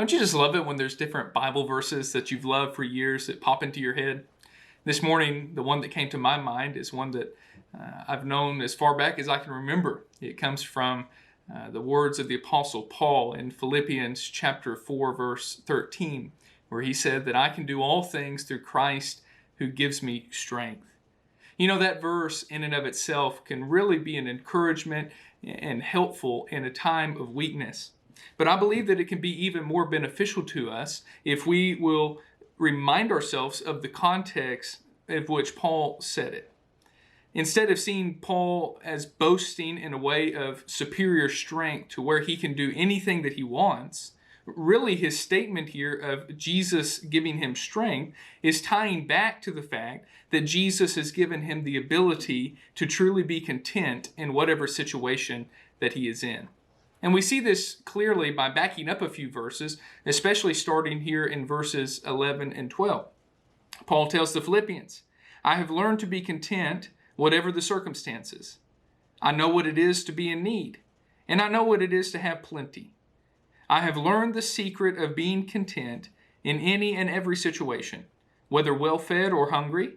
Don't you just love it when there's different Bible verses that you've loved for years that pop into your head? This morning, the one that came to my mind is one that I've known as far back as I can remember. It comes from the words of the Apostle Paul in Philippians chapter 4, verse 13, where he said that I can do all things through Christ who gives me strength. You know, that verse in and of itself can really be an encouragement and helpful in a time of weakness. But I believe that it can be even more beneficial to us if we will remind ourselves of the context of which Paul said it. Instead of seeing Paul as boasting in a way of superior strength to where he can do anything that he wants, really his statement here of Jesus giving him strength is tying back to the fact that Jesus has given him the ability to truly be content in whatever situation that he is in. And we see this clearly by backing up a few verses, especially starting here in verses 11 and 12. Paul tells the Philippians, I have learned to be content whatever the circumstances. I know what it is to be in need, and I know what it is to have plenty. I have learned the secret of being content in any and every situation, whether well-fed or hungry,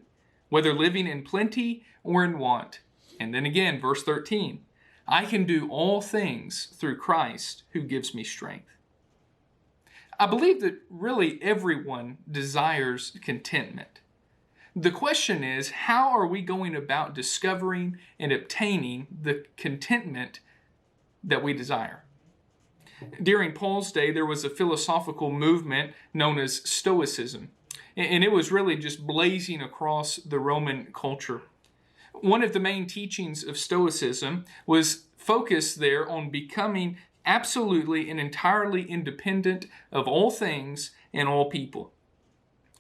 whether living in plenty or in want. And then again, verse 13, I can do all things through Christ who gives me strength. I believe that really everyone desires contentment. The question is, how are we going about discovering and obtaining the contentment that we desire? During Paul's day, there was a philosophical movement known as Stoicism, and it was really just blazing across the Roman culture. One of the main teachings of Stoicism was focused there on becoming absolutely and entirely independent of all things and all people.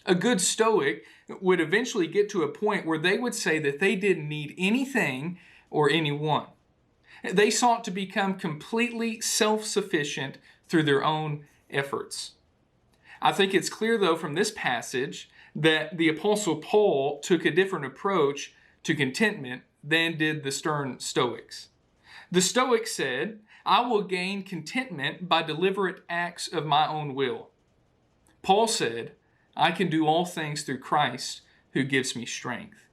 A good Stoic would eventually get to a point where they would say that they didn't need anything or anyone. They sought to become completely self-sufficient through their own efforts. I think it's clear, though, from this passage that the Apostle Paul took a different approach to contentment than did the stern Stoics. The Stoics said, I will gain contentment by deliberate acts of my own will. Paul said, I can do all things through Christ who gives me strength.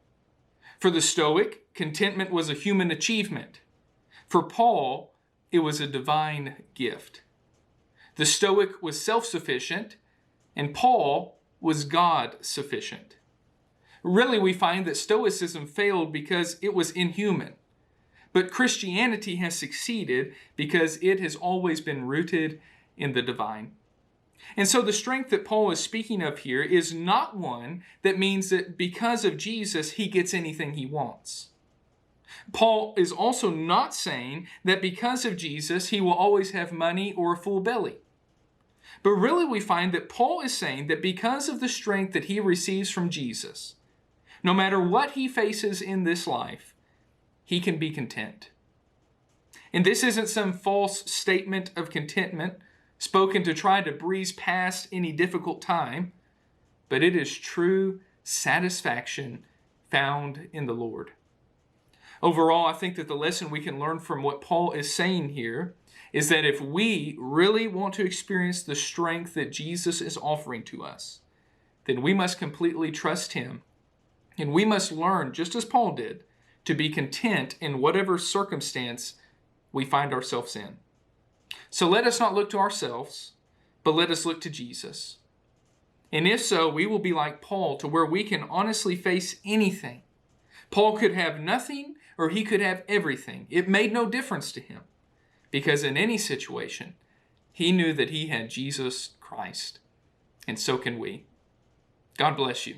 For the Stoic, contentment was a human achievement. For Paul, it was a divine gift. The Stoic was self-sufficient, and Paul was God-sufficient. Really, we find that Stoicism failed because it was inhuman. But Christianity has succeeded because it has always been rooted in the divine. And so the strength that Paul is speaking of here is not one that means that because of Jesus, he gets anything he wants. Paul is also not saying that because of Jesus, he will always have money or a full belly. But really we find that Paul is saying that because of the strength that he receives from Jesus, no matter what he faces in this life, he can be content. And this isn't some false statement of contentment spoken to try to breeze past any difficult time, but it is true satisfaction found in the Lord. Overall, I think that the lesson we can learn from what Paul is saying here is that if we really want to experience the strength that Jesus is offering to us, then we must completely trust him. And we must learn, just as Paul did, to be content in whatever circumstance we find ourselves in. So let us not look to ourselves, but let us look to Jesus. And if so, we will be like Paul to where we can honestly face anything. Paul could have nothing or he could have everything. It made no difference to him because in any situation, he knew that he had Jesus Christ. And so can we. God bless you.